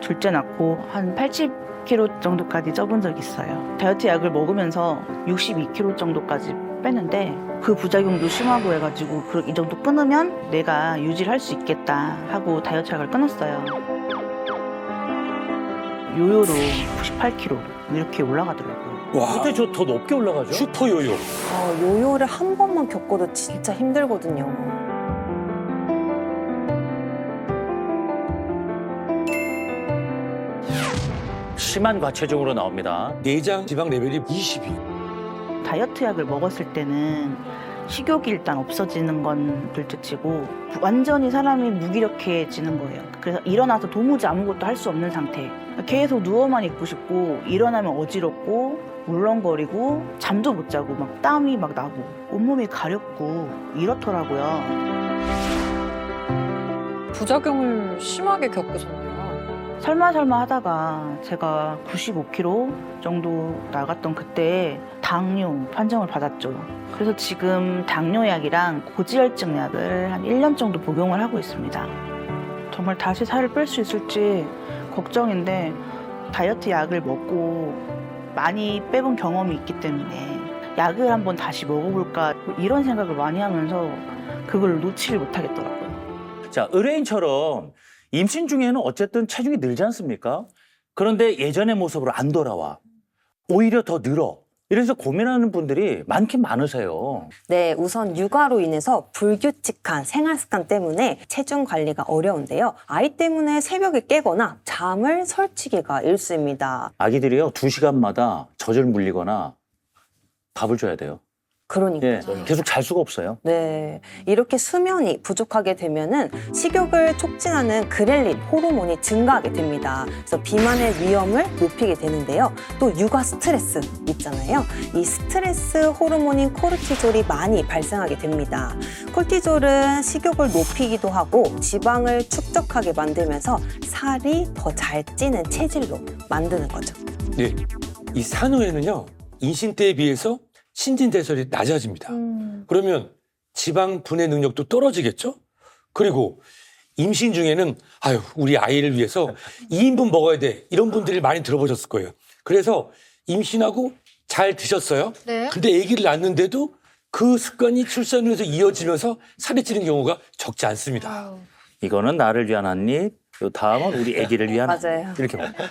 둘째 낳고 한 80kg 정도까지 쪄본 적이 있어요. 다이어트 약을 먹으면서 62kg 정도까지 뺐는데 그 부작용도 심하고 해가지고 이 정도 끊으면 내가 유지를 할 수 있겠다 하고 다이어트 약을 끊었어요. 요요로 98kg 이렇게 올라가더라고요. 와, 그때 저 더 높게 올라가죠? 슈퍼 요요. 요요를 한 번만 겪어도 진짜 힘들거든요. 심한 과체중으로 나옵니다. 내장 지방 레벨이 22. 다이어트 약을 먹었을 때는 식욕이 일단 없어지는 건 둘째치고 완전히 사람이 무기력해지는 거예요. 그래서 일어나서 도무지 아무것도 할 수 없는 상태. 계속 누워만 있고 싶고 일어나면 어지럽고 울렁거리고 잠도 못 자고 막 땀이 막 나고 온몸이 가렵고 이렇더라고요. 부작용을 심하게 겪으셨네요. 설마 하다가 제가 95kg 정도 나갔던 그때 당뇨 판정을 받았죠. 그래서 지금 당뇨약이랑 고지혈증 약을 한 1년 정도 복용을 하고 있습니다. 정말 다시 살을 뺄 수 있을지 걱정인데 다이어트 약을 먹고 많이 빼본 경험이 있기 때문에 약을 한번 다시 먹어볼까 이런 생각을 많이 하면서 그걸 놓지를 못하겠더라고요. 자, 의뢰인처럼 임신 중에는 어쨌든 체중이 늘지 않습니까? 그런데 예전의 모습으로 안 돌아와. 오히려 더 늘어. 이래서 고민하는 분들이 많긴 많으세요. 네, 우선 육아로 인해서 불규칙한 생활 습관 때문에 체중 관리가 어려운데요. 아이 때문에 새벽에 깨거나 잠을 설치기가 일쑤입니다. 아기들이요, 2시간마다 젖을 물리거나 밥을 줘야 돼요. 그러니까요. 예, 계속 잘 수가 없어요. 네, 이렇게 수면이 부족하게 되면은 식욕을 촉진하는 그렐린 호르몬이 증가하게 됩니다. 그래서 비만의 위험을 높이게 되는데요. 또 육아 스트레스 있잖아요. 이 스트레스 호르몬인 코르티졸이 많이 발생하게 됩니다. 코르티졸은 식욕을 높이기도 하고 지방을 축적하게 만들면서 살이 더 잘 찌는 체질로 만드는 거죠. 네, 이 산후에는요 임신 때에 비해서 신진대사율이 낮아집니다. 그러면 지방 분해 능력도 떨어지겠죠? 그리고 임신 중에는 아유 우리 아이를 위해서 2인분 먹어야 돼 이런 분들이 많이 들어보셨을 거예요. 그래서 임신하고 잘 드셨어요. 네. 근데 아기를 낳는데도 그 습관이 출산을 해서 이어지면서 살이 찌는 경우가 적지 않습니다. 이거는 나를 위한 한 입, 요 다음은 우리 아기를 위한 한 입. 맞아요. 이렇게 봅니다.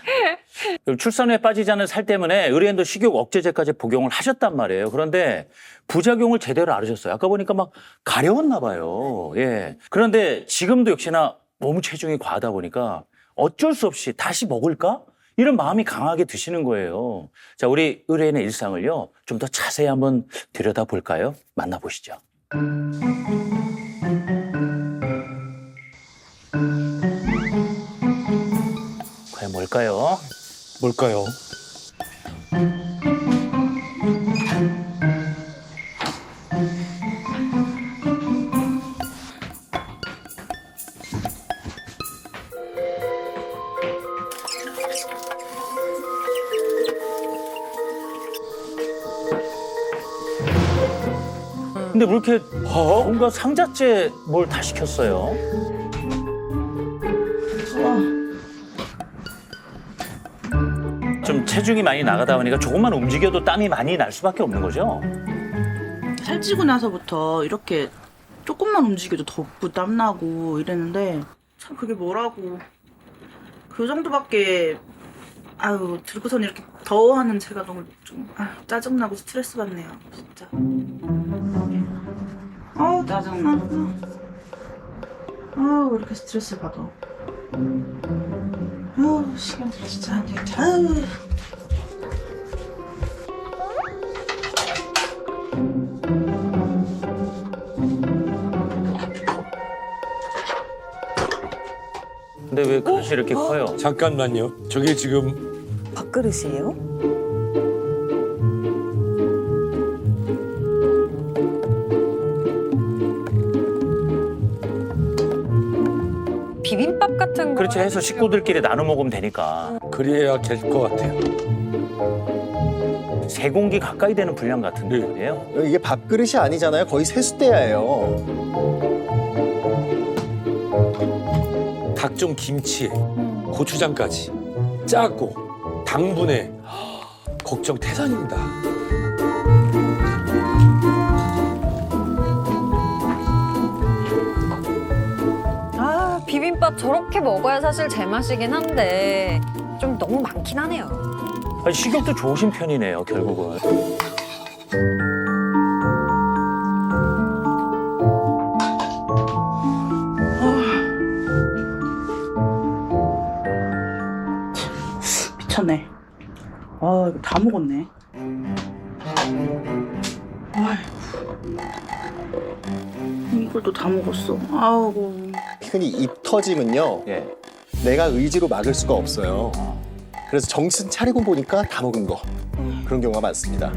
출산 후에 빠지지 않은 살 때문에 의뢰인도 식욕 억제제까지 복용을 하셨단 말이에요. 그런데 부작용을 제대로 알으셨어요. 아까 보니까 막 가려웠나 봐요. 예. 그런데 지금도 역시나 너무 체중이 과하다 보니까 어쩔 수 없이 다시 먹을까? 이런 마음이 강하게 드시는 거예요. 자, 우리 의뢰인의 일상을요, 좀 더 자세히 한번 들여다볼까요? 만나보시죠. 과연 뭘까요? 뭘까요? 근데 왜 이렇게 뭔가 상자째 뭘 다 시켰어요? 좀 체중이 많이 나가다 보니까 조금만 움직여도 땀이 많이 날 수밖에 없는 거죠? 살찌고 나서부터 이렇게 조금만 움직여도 덥고 땀나고 이랬는데 참 그게 뭐라고 그 정도밖에 아유 들고선 이렇게 더워하는 제가 너무 좀 짜증나고 스트레스 받네요 진짜. 아우 짜증나. 아우 왜 이렇게 스트레스 받아. 아우 시간 진짜 안 되겠다. 아우. 근데 왜 그릇이 이렇게 커요? 잠깐만요. 저게 지금 밥그릇이에요? 비빔밥 같은 거. 그렇지 해서 식구들끼리 나눠 먹으면 되니까. 그래야 될 것 같아요. 3공기 가까이 되는 분량 같은데 네. 말이에요. 이게 밥그릇이 아니잖아요. 거의 세수대야예요. 각종 김치, 고추장까지 짜고 당분에 걱정 태산입니다. 아, 비빔밥 저렇게 먹어야 사실 제맛이긴 한데 좀 너무 많긴 하네요. 아니, 식욕도 좋으신 편이네요, 결국은. 미쳤네. 이거 다 먹었네. 이걸 또 다 먹었어. 아우. 흔히 입 터짐은요. 예. 내가 의지로 막을 수가 없어요. 그래서 정신 차리고 보니까 다 먹은 거. 그런 경우가 많습니다.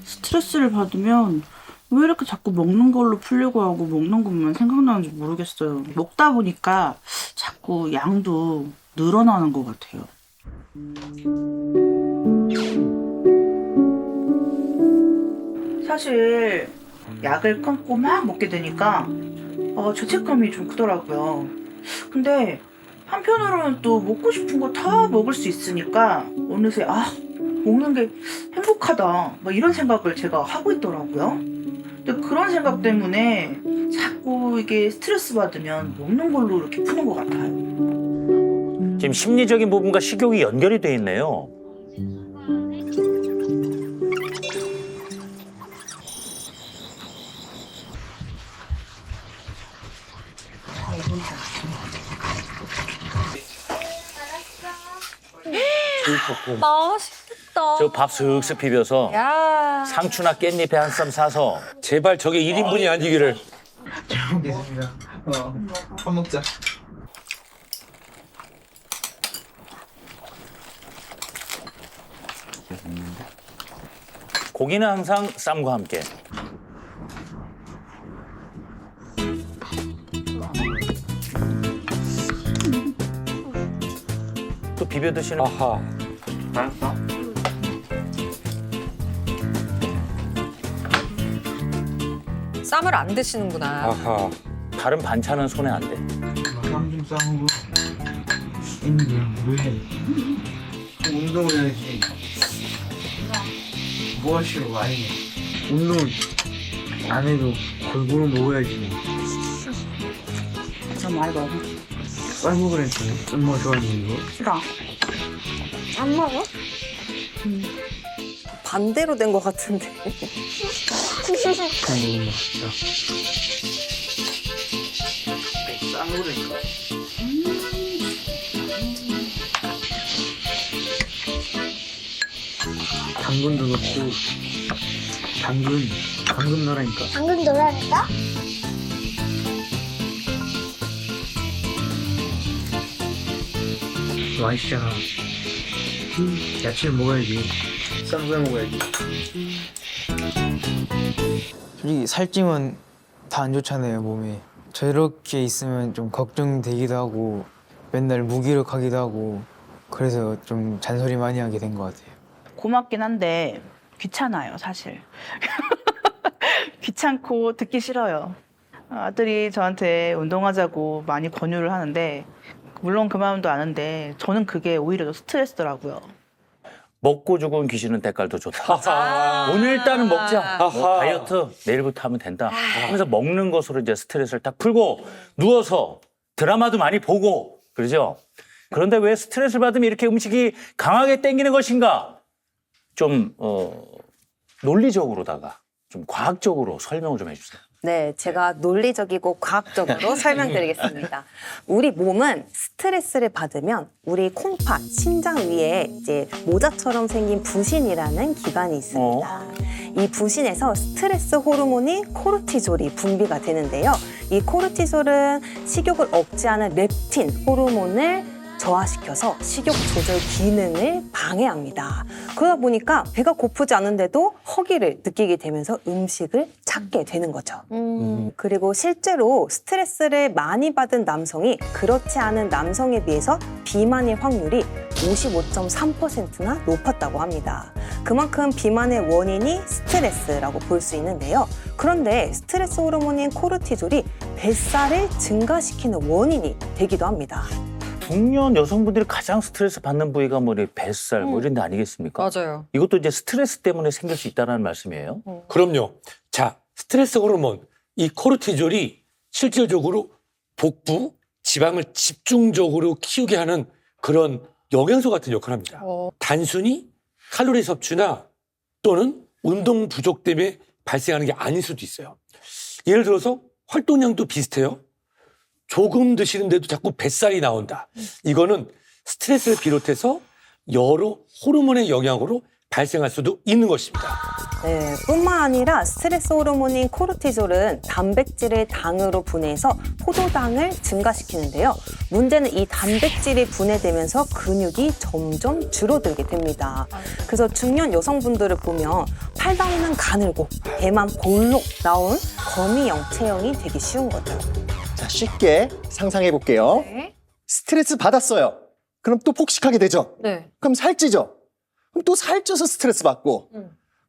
스트레스를 받으면 왜 이렇게 자꾸 먹는 걸로 풀려고 하고 먹는 것만 생각나는지 모르겠어요. 먹다 보니까 자꾸 양도 늘어나는 것 같아요. 사실 약을 끊고 막 먹게 되니까 죄책감이 좀 크더라고요. 근데 한편으로는 또 먹고 싶은 거 다 먹을 수 있으니까 어느새 먹는 게 행복하다 막 이런 생각을 제가 하고 있더라고요. 근데 그런 생각 때문에 자꾸 이게 스트레스 받으면 먹는 걸로 이렇게 푸는 것 같아요. 지금 심리적인 부분과 식욕이 연결이 돼 있네요. 맛있겠다. 저 밥 슥슥 비벼서 야. 상추나 깻잎에 한 쌈 사서 제발 저게 1인분이 아니기를. 잘 먹겠습니다. 밥 먹자. 고기는 항상 쌈과 함께. 또 비벼 드시는 아하. 쌈을 안 드시는구나. 아하. 다른 반찬은 손에 안 대. 쌈좀 싸먹고 있는 게 뭐해? 운동을 해야지. 뭐 하시러 와요? 운동 안 해도 골고루 먹어야지. 좀 많이 먹어. 쌀 먹으랬어요. 엄마 좋아하는 거. 싫어. 안 먹어? 반대로 된 것 같은데. 쌀 먹으면 맛있다. 쌀 먹으니까. 당근도 넣고 당근 넣으라니까. 방금 놀아냈다? 맛있잖아. 야채를 먹어야지. 쌈을 먹어야지. 솔직히 살찌면 다 안 좋잖아요, 몸에. 저렇게 있으면 좀 걱정되기도 하고 맨날 무기력하기도 하고 그래서 좀 잔소리 많이 하게 된 것 같아요. 고맙긴 한데 귀찮아요, 사실. 귀찮고 듣기 싫어요. 아들이 저한테 운동하자고 많이 권유를 하는데 물론 그 마음도 아는데 저는 그게 오히려 더 스트레스더라고요. 먹고 죽은 귀신은 때깔도 좋다. 아하. 오늘 일단은 먹자. 아하. 다이어트 내일부터 하면 된다. 하면서 먹는 것으로 이제 스트레스를 딱 풀고 누워서 드라마도 많이 보고 그러죠. 그런데 왜 스트레스를 받으면 이렇게 음식이 강하게 땡기는 것인가? 좀 논리적으로다가 좀 과학적으로 설명을 좀 해주세요. 네, 제가 논리적이고 과학적으로 설명드리겠습니다. 우리 몸은 스트레스를 받으면 우리 콩팥, 심장 위에 이제 모자처럼 생긴 부신이라는 기관이 있습니다. 이 부신에서 스트레스 호르몬인 코르티졸이 분비가 되는데요. 이 코르티졸은 식욕을 억제하는 렙틴 호르몬을 저하시켜서 식욕 조절 기능을 방해합니다. 그러다 보니까 배가 고프지 않은데도 허기를 느끼게 되면서 음식을 찾게 되는 거죠. 그리고 실제로 스트레스를 많이 받은 남성이 그렇지 않은 남성에 비해서 비만일 확률이 55.3%나 높았다고 합니다. 그만큼 비만의 원인이 스트레스라고 볼 수 있는데요. 그런데 스트레스 호르몬인 코르티졸이 뱃살을 증가시키는 원인이 되기도 합니다. 중년 여성분들이 가장 스트레스 받는 부위가 뭐 뱃살 뭐 이런 데 아니겠습니까? 맞아요. 이것도 이제 스트레스 때문에 생길 수 있다는 말씀이에요. 그럼요. 자, 스트레스 호르몬, 이 코르티졸이 실질적으로 복부, 지방을 집중적으로 키우게 하는 그런 영양소 같은 역할을 합니다. 단순히 칼로리 섭취나 또는 운동 부족 때문에 발생하는 게 아닐 수도 있어요. 예를 들어서 활동량도 비슷해요. 조금 드시는데도 자꾸 뱃살이 나온다. 이거는 스트레스를 비롯해서 여러 호르몬의 영향으로 발생할 수도 있는 것입니다. 네, 뿐만 아니라 스트레스 호르몬인 코르티졸은 단백질을 당으로 분해해서 포도당을 증가시키는데요. 문제는 이 단백질이 분해되면서 근육이 점점 줄어들게 됩니다. 그래서 중년 여성분들을 보면 팔다리는 가늘고 배만 볼록 나온 거미형 체형이 되기 쉬운 거죠. 자, 쉽게 상상해 볼게요. 네. 스트레스 받았어요. 그럼 또 폭식하게 되죠. 네. 그럼 살찌죠. 그럼 또 살쪄서 스트레스 받고,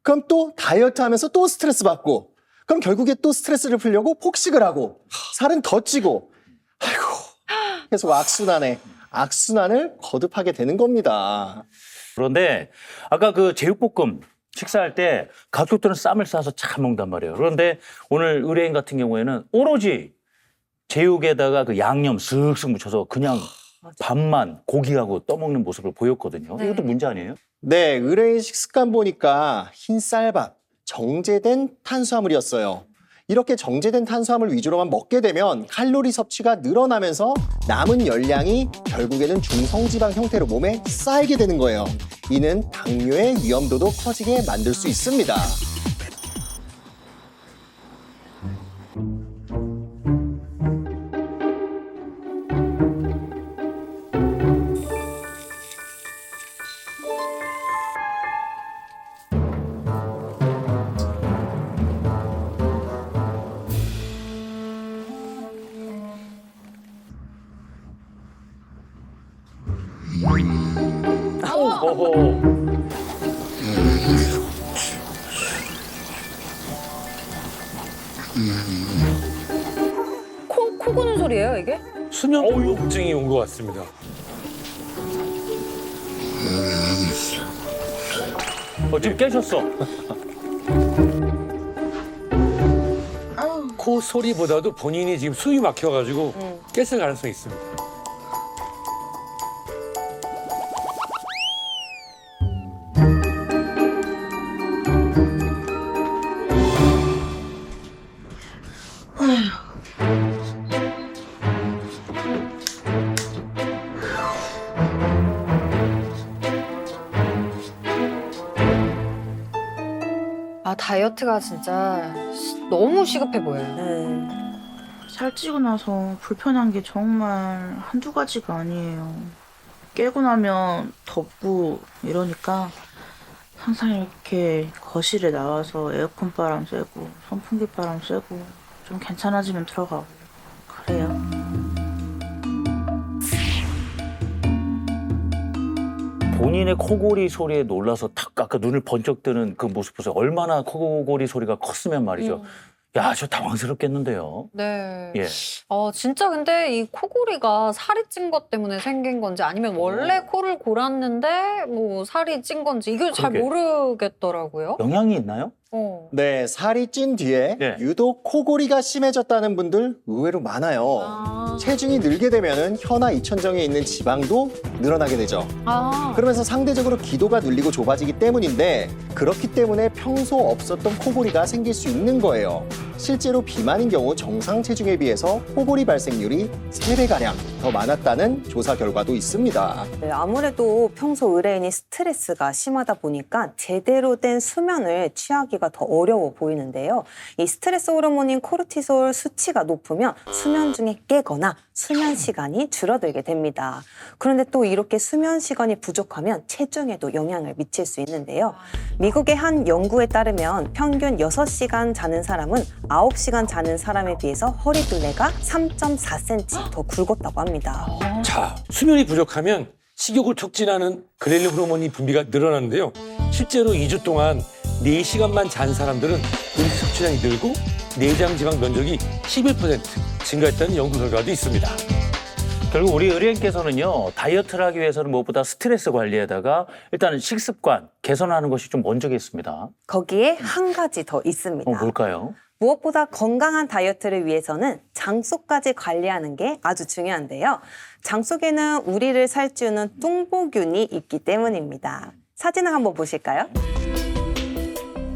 그럼 또 다이어트 하면서 또 스트레스 받고, 그럼 결국에 또 스트레스를 풀려고 폭식을 하고, 살은 더 찌고, 아이고, 계속 악순환을 거듭하게 되는 겁니다. 그런데 아까 그 제육볶음 식사할 때 가족들은 쌈을 싸서 잘 먹는단 말이에요. 그런데 오늘 의뢰인 같은 경우에는 오로지 제육에다가 그 양념 쓱쓱 묻혀서 그냥 밥만 고기하고 떠먹는 모습을 보였거든요. 네. 이것도 문제 아니에요? 네, 의뢰인 식습관 보니까 흰 쌀밥, 정제된 탄수화물이었어요. 이렇게 정제된 탄수화물 위주로만 먹게 되면 칼로리 섭취가 늘어나면서 남은 열량이 결국에는 중성지방 형태로 몸에 쌓이게 되는 거예요. 이는 당뇨의 위험도도 커지게 만들 수 있습니다. 어허. 코 고는 소리예요, 이게? 수면 부족증이 온 것 같습니다. 지금 깨셨어. 코 소리보다도 본인이 지금 숨이 막혀가지고 깼을 가능성이 있습니다. 아, 다이어트가 진짜 너무 시급해 보여요. 네. 살찌고 나서 불편한 게 정말 한두 가지가 아니에요. 깨고 나면 덥고 이러니까 항상 이렇게 거실에 나와서 에어컨 바람 쐬고 선풍기 바람 쐬고 좀 괜찮아지면 들어가고 그래요. 본인의 코골이 소리에 놀라서 탁 아까 눈을 번쩍 뜨는 그 모습 보세요. 얼마나 코골이 소리가 컸으면 말이죠. 야, 저 당황스럽겠는데요. 네. 예. 진짜 근데 이 코골이가 살이 찐 것 때문에 생긴 건지 아니면 원래 코를 골았는데 뭐 살이 찐 건지 이걸 잘 그러게. 모르겠더라고요. 영향이 있나요? 네, 살이 찐 뒤에 네. 유독 코골이가 심해졌다는 분들 의외로 많아요. 아. 체중이 늘게 되면은 혀나 이천정에 있는 지방도 늘어나게 되죠. 아. 그러면서 상대적으로 기도가 눌리고 좁아지기 때문인데 그렇기 때문에 평소 없었던 코골이가 생길 수 있는 거예요. 실제로 비만인 경우 정상 체중에 비해서 코골이 발생률이 3배가량 더 많았다는 조사 결과도 있습니다. 네, 아무래도 평소 의뢰인이 스트레스가 심하다 보니까 제대로 된 수면을 취하기가 더 어려워 보이는데요. 이 스트레스 호르몬인 코르티솔 수치가 높으면 수면 중에 깨거나 수면 시간이 줄어들게 됩니다. 그런데 또 이렇게 수면 시간이 부족하면 체중에도 영향을 미칠 수 있는데요. 미국의 한 연구에 따르면 평균 6시간 자는 사람은 9시간 자는 사람에 비해서 허리둘레가 3.4cm 더 굵었다고 합니다. 자, 수면이 부족하면 식욕을 촉진하는 그렐린 호르몬이 분비가 늘어나는데요. 실제로 2주 동안 4시간만 잔 사람들은 음식 섭취량이 늘고 내장 지방 면적이 11% 증가했다는 연구 결과도 있습니다. 결국 우리 의뢰인께서는요, 다이어트를 하기 위해서는 무엇보다 스트레스 관리에다가 일단은 식습관 개선하는 것이 좀 먼저겠습니다. 거기에 한 가지 더 있습니다. 뭘까요? 무엇보다 건강한 다이어트를 위해서는 장소까지 관리하는 게 아주 중요한데요. 장 속에는 우리를 살찌우는 뚱보균이 있기 때문입니다. 사진을 한번 보실까요?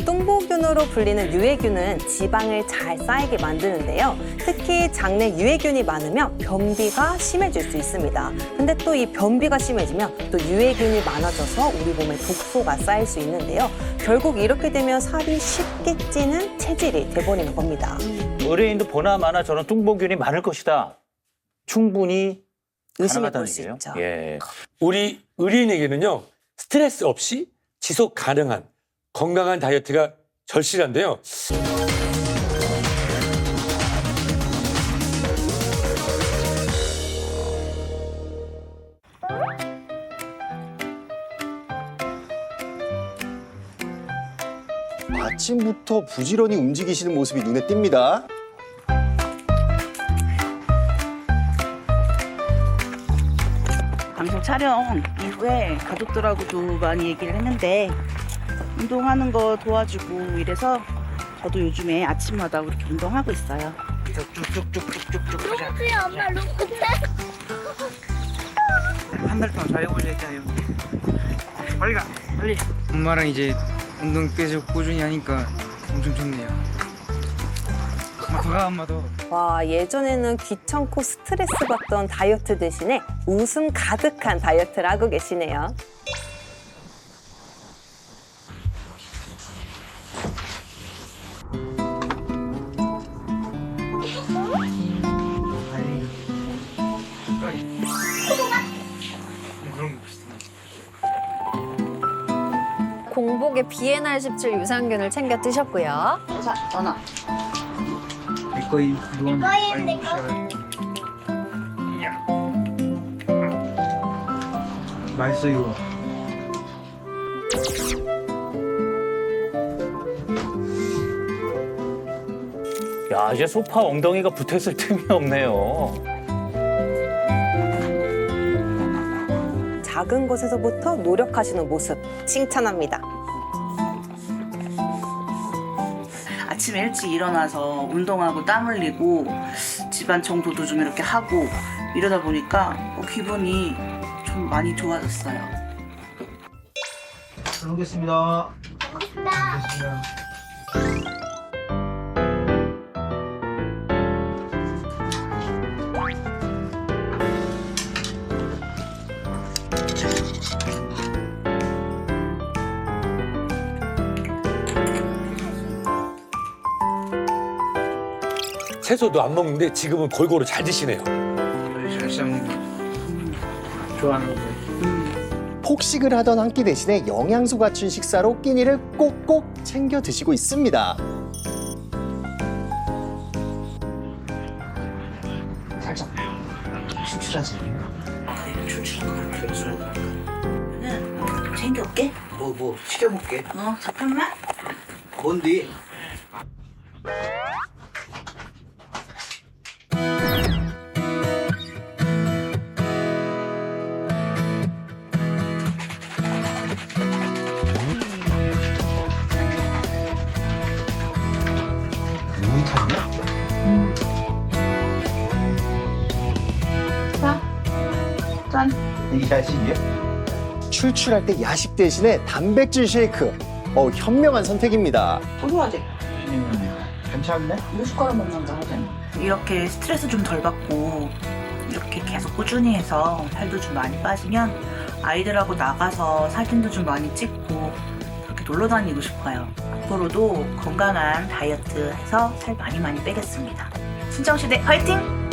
뚱보균으로 불리는 유해균은 지방을 잘 쌓이게 만드는데요. 특히 장내 유해균이 많으면 변비가 심해질 수 있습니다. 근데 또 이 변비가 심해지면 또 유해균이 많아져서 우리 몸에 독소가 쌓일 수 있는데요. 결국 이렇게 되면 살이 쉽게 찌는 체질이 돼버리는 겁니다. 의뢰인도 보나마나 저는 뚱보균이 많을 것이다. 충분히 의심해 가능하다는 볼 수 얘기예요. 있죠. 예. 우리 의뢰인에게는요, 스트레스 없이 지속 가능한 건강한 다이어트가 절실한데요. 아침부터 부지런히 움직이시는 모습이 눈에 띕니다. 방송 촬영 이후에 가족들하고도 많이 얘기를 했는데 운동하는 거 도와주고 이래서 저도 요즘에 아침마다 그렇게 운동하고 있어요. 쭉쭉쭉쭉쭉쭉 가자. 한 달 동안 잘 해보자 했잖아요. 빨리 가, 빨리. 엄마랑 이제 운동 계속 꾸준히 하니까 엄청 좋네요. 엄마도. 와, 예전에는 귀찮고 스트레스 받던 다이어트 대신에 웃음 가득한 다이어트를 하고 계시네요. 공복에 비엔알 17 유산균을 챙겨 드셨고요. 자, 전화. 내 거임 누군 빨리 먹자. 맛있어 이거. 야, 이제 소파 엉덩이가 붙어있을 틈이 없네요. 작은 것에서부터 노력하시는 모습 칭찬합니다. 아침에 일찍 일어나서 운동하고 땀 흘리고 집안 청소도 좀 이렇게 하고 이러다 보니까 기분이 좀 많이 좋아졌어요. 잘 먹겠습니다. 먹겠습니다. 채소도 안 먹는데 지금은 골고루 잘 드시네요. 잘 씹는 거 좋아하는 거. 폭식을 하던 한 끼 대신에 영양소 갖춘 식사로 끼니를 꼭꼭 챙겨 드시고 있습니다. 살짝 추출하지. 챙겨올게. 뭐 시켜볼게. 잠깐만. 뭔데? 짠. 이게 자식이야? 출출할 때 야식 대신에 단백질 쉐이크. 현명한 선택입니다. 소소하지? 괜찮네? 이거 숟가락만 남자 하잖아. 이렇게 스트레스 좀 덜 받고 이렇게 계속 꾸준히 해서 살도 좀 많이 빠지면 아이들하고 나가서 사진도 좀 많이 찍고 그렇게 놀러 다니고 싶어요. 앞으로도 건강한 다이어트 해서 살 많이 빼겠습니다. 신정시대 화이팅!